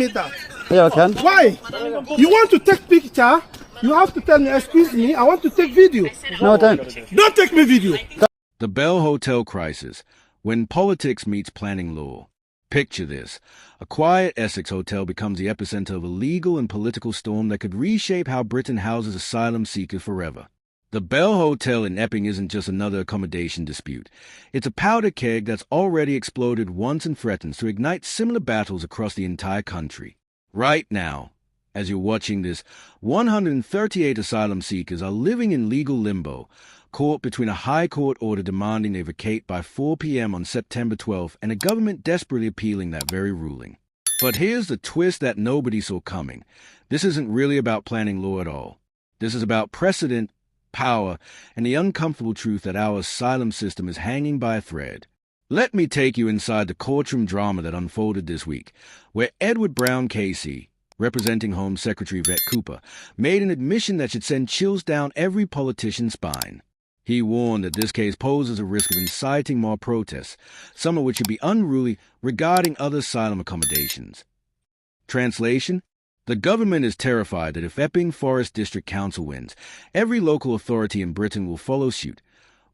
say that. Yeah, I can. Why? You want to take picture? You have to tell me, excuse me, I want to take video. No, I don't. Don't take me video. The Bell Hotel crisis, when politics meets planning law. Picture this. A quiet Essex hotel becomes the epicenter of a legal and political storm that could reshape how Britain houses asylum seekers forever. The Bell Hotel in Epping isn't just another accommodation dispute. It's a powder keg that's already exploded once and threatens to ignite similar battles across the entire country. Right now, as you're watching this, 138 asylum seekers are living in legal limbo, caught between a high court order demanding they vacate by 4 p.m. on September 12th and a government desperately appealing that very ruling. But here's the twist that nobody saw coming. This isn't really about planning law at all. This is about precedent, power, and the uncomfortable truth that our asylum system is hanging by a thread. Let me take you inside the courtroom drama that unfolded this week, where Edward Brown KC, representing Home Secretary Yvette Cooper, made an admission that should send chills down every politician's spine. He warned that this case poses a risk of inciting more protests, some of which would be unruly regarding other asylum accommodations. Translation: the government is terrified that if Epping Forest District Council wins, every local authority in Britain will follow suit,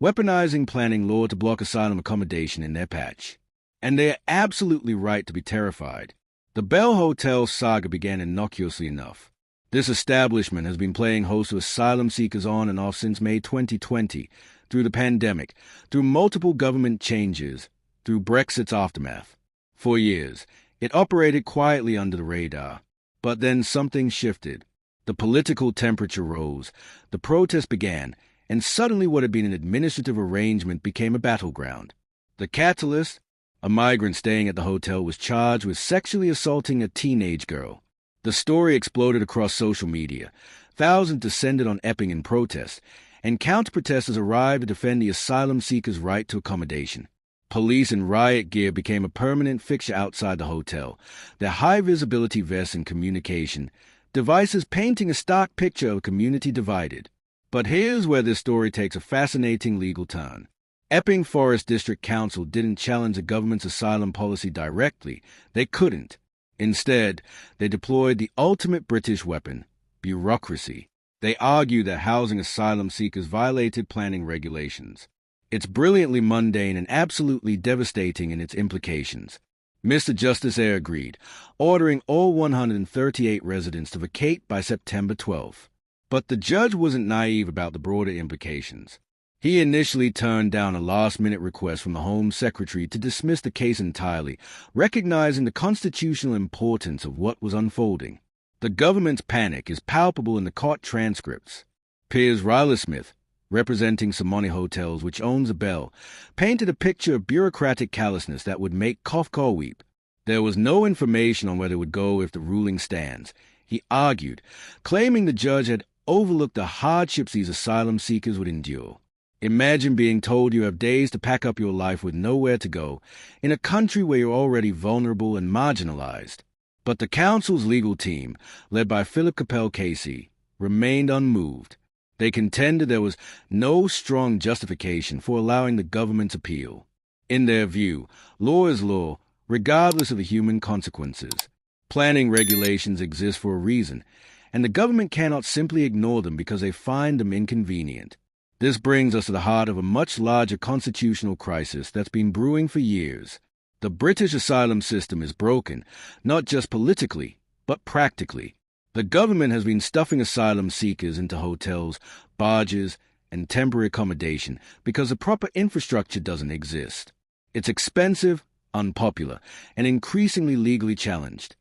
weaponizing planning law to block asylum accommodation in their patch. And they are absolutely right to be terrified. The Bell Hotel saga began innocuously enough. This establishment has been playing host to asylum seekers on and off since May 2020, through the pandemic, through multiple government changes, through Brexit's aftermath. For years, it operated quietly under the radar. But then something shifted. The political temperature rose, the protests began, and suddenly what had been an administrative arrangement became a battleground. The catalyst? A migrant staying at the hotel was charged with sexually assaulting a teenage girl. The story exploded across social media. Thousands descended on Epping in protest, and counter-protesters arrived to defend the asylum seekers' right to accommodation. Police in riot gear became a permanent fixture outside the hotel, their high-visibility vests and communication devices painting a stark picture of a community divided. But here's where this story takes a fascinating legal turn. Epping Forest District Council didn't challenge the government's asylum policy directly. They couldn't. Instead, they deployed the ultimate British weapon, bureaucracy. They argued that housing asylum seekers violated planning regulations. It's brilliantly mundane and absolutely devastating in its implications. Mr. Justice Eyre agreed, ordering all 138 residents to vacate by September 12th. But the judge wasn't naive about the broader implications. He initially turned down a last-minute request from the Home Secretary to dismiss the case entirely, recognizing the constitutional importance of what was unfolding. The government's panic is palpable in the court transcripts. Piers Riley-Smith, representing Simone Hotels, which owns a Bell, painted a picture of bureaucratic callousness that would make Kafka weep. There was no information on whether it would go if the ruling stands. He argued, claiming the judge had overlooked the hardships these asylum seekers would endure. Imagine being told you have days to pack up your life with nowhere to go, in a country where you're already vulnerable and marginalized. But the council's legal team, led by Philip Capel Casey, remained unmoved. They contended there was no strong justification for allowing the government's appeal. In their view, law is law, regardless of the human consequences. Planning regulations exist for a reason, and the government cannot simply ignore them because they find them inconvenient. This brings us to the heart of a much larger constitutional crisis that's been brewing for years. The British asylum system is broken, not just politically, but practically. The government has been stuffing asylum seekers into hotels, barges, and temporary accommodation because the proper infrastructure doesn't exist. It's expensive, unpopular, and increasingly legally challenged.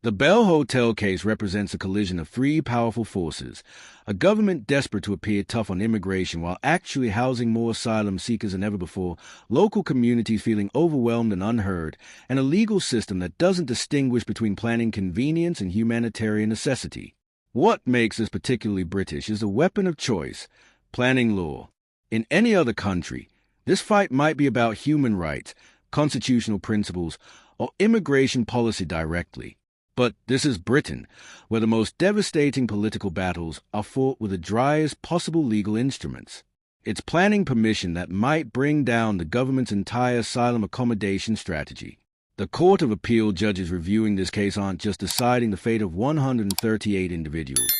The Bell Hotel case represents a collision of three powerful forces: a government desperate to appear tough on immigration while actually housing more asylum seekers than ever before, local communities feeling overwhelmed and unheard, and a legal system that doesn't distinguish between planning convenience and humanitarian necessity. What makes this particularly British is the weapon of choice, planning law. In any other country, this fight might be about human rights, constitutional principles, or immigration policy directly. But this is Britain, where the most devastating political battles are fought with the driest possible legal instruments. It's planning permission that might bring down the government's entire asylum accommodation strategy. The Court of Appeal judges reviewing this case aren't just deciding the fate of 138 individuals.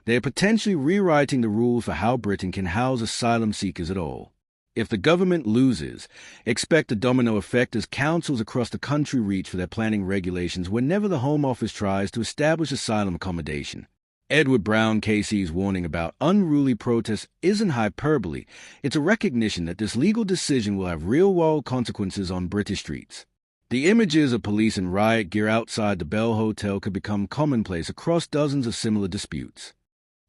They are potentially rewriting the rules for how Britain can house asylum seekers at all. If the government loses, expect a domino effect as councils across the country reach for their planning regulations whenever the Home Office tries to establish asylum accommodation. Edward Brown KC's warning about unruly protests isn't hyperbole. It's a recognition that this legal decision will have real-world consequences on British streets. The images of police in riot gear outside the Bell Hotel could become commonplace across dozens of similar disputes.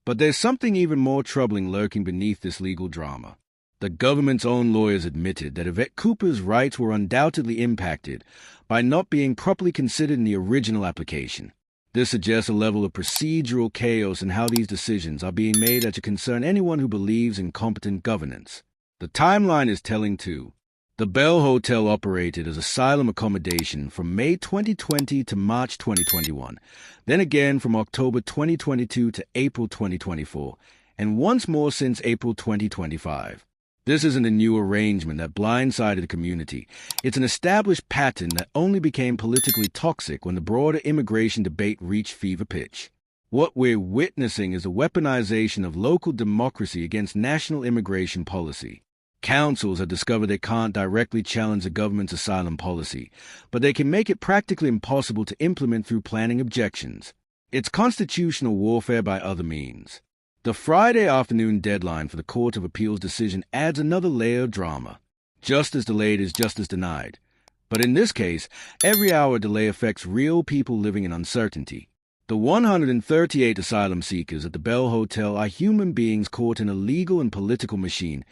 But there's something even more troubling lurking beneath this legal drama. The government's own lawyers admitted that Yvette Cooper's rights were undoubtedly impacted by not being properly considered in the original application. This suggests a level of procedural chaos in how these decisions are being made that should concern anyone who believes in competent governance. The timeline is telling too. The Bell Hotel operated as asylum accommodation from May 2020 to March 2021, then again from October 2022 to April 2024, and once more since April 2025. This isn't a new arrangement that blindsided the community. It's an established pattern that only became politically toxic when the broader immigration debate reached fever pitch. What we're witnessing is a weaponization of local democracy against national immigration policy. Councils have discovered they can't directly challenge the government's asylum policy, but they can make it practically impossible to implement through planning objections. It's constitutional warfare by other means. The Friday afternoon deadline for the Court of Appeal's decision adds another layer of drama. Justice delayed is justice denied. But in this case, every hour delay affects real people living in uncertainty. The 138 asylum seekers at the Bell Hotel are human beings caught in a legal and political machine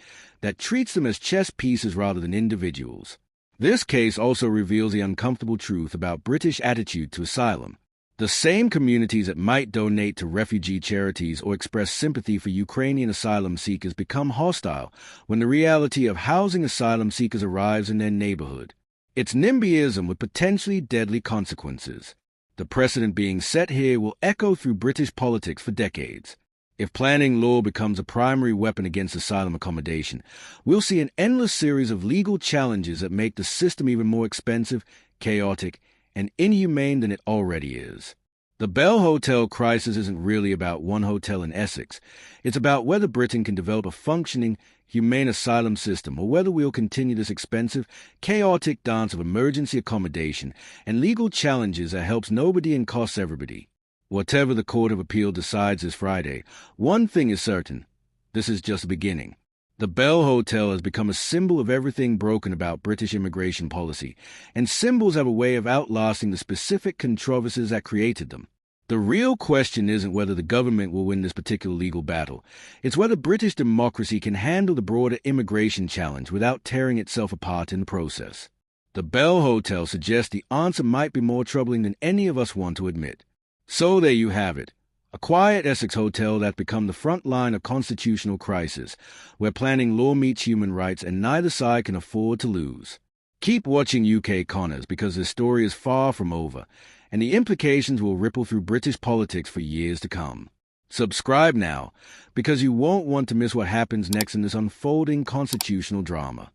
that treats them as chess pieces rather than individuals. This case also reveals the uncomfortable truth about British attitude to asylum. The same communities that might donate to refugee charities or express sympathy for Ukrainian asylum seekers become hostile when the reality of housing asylum seekers arrives in their neighborhood. It's NIMBYism with potentially deadly consequences. The precedent being set here will echo through British politics for decades. If planning law becomes a primary weapon against asylum accommodation, we'll see an endless series of legal challenges that make the system even more expensive, chaotic, and inhumane than it already is. The Bell Hotel crisis isn't really about one hotel in Essex. It's about whether Britain can develop a functioning, humane asylum system or whether we'll continue this expensive, chaotic dance of emergency accommodation and legal challenges that helps nobody and costs everybody. Whatever the Court of Appeal decides this Friday, one thing is certain. This is just the beginning. The Bell Hotel has become a symbol of everything broken about British immigration policy, and symbols have a way of outlasting the specific controversies that created them. The real question isn't whether the government will win this particular legal battle. It's whether British democracy can handle the broader immigration challenge without tearing itself apart in the process. The Bell Hotel suggests the answer might be more troubling than any of us want to admit. So there you have it. A quiet Essex hotel that's become the front line of constitutional crisis, where planning law meets human rights and neither side can afford to lose. Keep watching UK Connors because this story is far from over, and the implications will ripple through British politics for years to come. Subscribe now, because you won't want to miss what happens next in this unfolding constitutional drama.